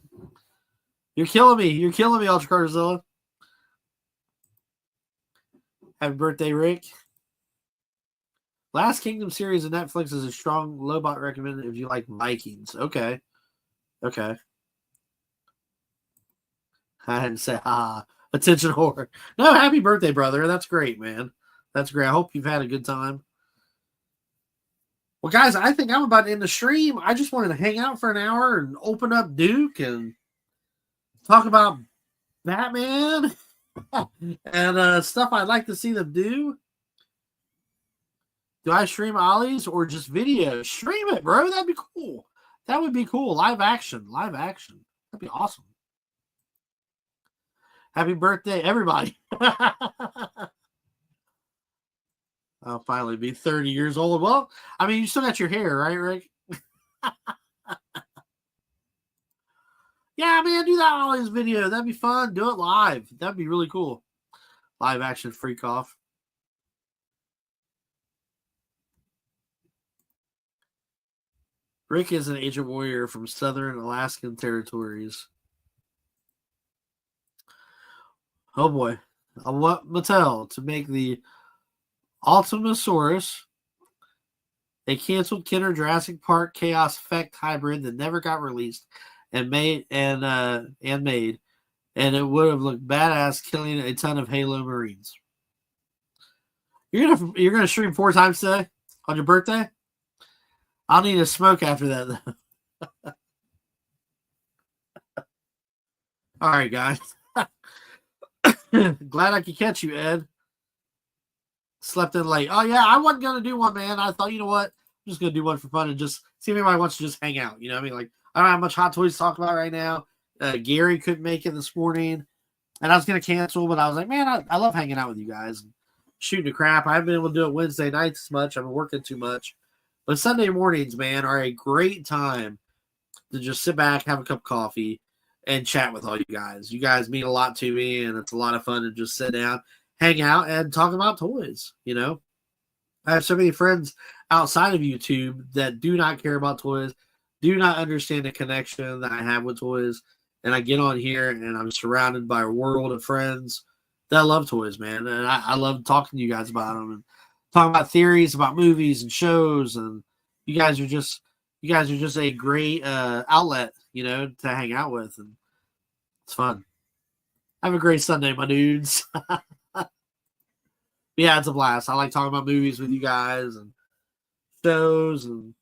You're killing me. You're killing me, Ultra Carzilla. Happy birthday, Rick. Last Kingdom series of Netflix is a strong Lobot recommended if you like Vikings. Okay. I didn't say, attention whore. No, happy birthday, brother. That's great, man. That's great. I hope you've had a good time. Well, guys, I think I'm about to end the stream. I just wanted to hang out for an hour and open up Duke and talk about Batman and stuff I'd like to see them do. Do I stream Ollie's or just video? Stream it, bro. That'd be cool. That would be cool. Live action. That'd be awesome. Happy birthday, everybody. I'll finally be 30 years old. Well, I mean, you still got your hair, right, Rick? Yeah, man, do that on his video. That'd be fun. Do it live. That'd be really cool. Live action freak off. Rick is an ancient warrior from southern Alaskan territories. Oh boy. I want Mattel to make the Ultimasaurus, a canceled Kenner Jurassic Park Chaos Effect hybrid that never got released and made, and it would have looked badass killing a ton of Halo Marines. You're gonna stream 4 times today on your birthday? I'll need a smoke after that though. All right, guys. Glad I could catch you, Ed. Slept in late. Oh yeah, I wasn't gonna do one, man. I thought, you know what? I'm just gonna do one for fun and just see if anybody wants to just hang out. You know what I mean? Like, I don't have much Hot Toys to talk about right now. Gary couldn't make it this morning, and I was gonna cancel, but I was like, man, I love hanging out with you guys and shooting the crap. I haven't been able to do it Wednesday nights as much. I've been working too much. But Sunday mornings, man, are a great time to just sit back, have a cup of coffee, and chat with all you guys. You guys mean a lot to me, and it's a lot of fun to just sit down, hang out, and talk about toys, you know? I have so many friends outside of YouTube that do not care about toys, do not understand the connection that I have with toys, and I get on here, and I'm surrounded by a world of friends that love toys, man, and I love talking to you guys about them, and talking about theories about movies and shows, and you guys are just a great outlet, you know, to hang out with, and it's fun. Have a great Sunday, my dudes. Yeah, it's a blast. I like talking about movies with you guys and shows, and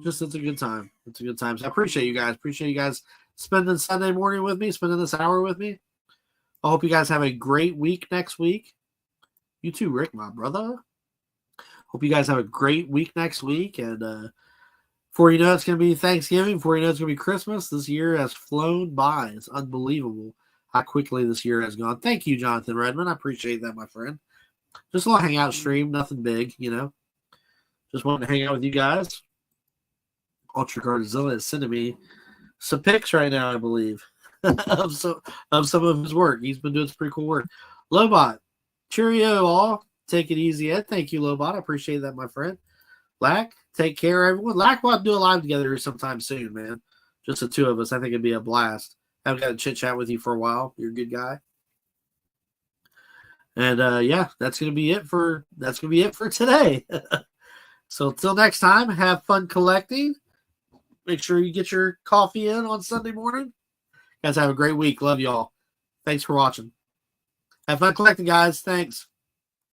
just it's a good time. It's a good time. So I appreciate you guys. Appreciate you guys spending Sunday morning with me, spending this hour with me. I hope you guys have a great week next week. You too, Rick, my brother. Hope you guys have a great week next week. And before you know it's going to be Thanksgiving, before you know it's going to be Christmas, this year has flown by. It's unbelievable how quickly this year has gone. Thank you, Jonathan Redmond. I appreciate that, my friend. Just a little hangout stream, nothing big, you know. Just wanted to hang out with you guys. Ultra Godzilla is sending me some pics right now, I believe, of some of his work. He's been doing some pretty cool work. Lobot, cheerio all. Take it easy, Ed. Thank you, Lobot. I appreciate that, my friend. Lack, take care, everyone. Lack, we'll have to do a live together sometime soon, man. Just the two of us. I think it'd be a blast. I haven't got to chit chat with you for a while. You're a good guy. And yeah, that's gonna be it for today. So until next time, have fun collecting. Make sure you get your coffee in on Sunday morning. Guys, have a great week. Love y'all. Thanks for watching. Have fun collecting, guys. Thanks.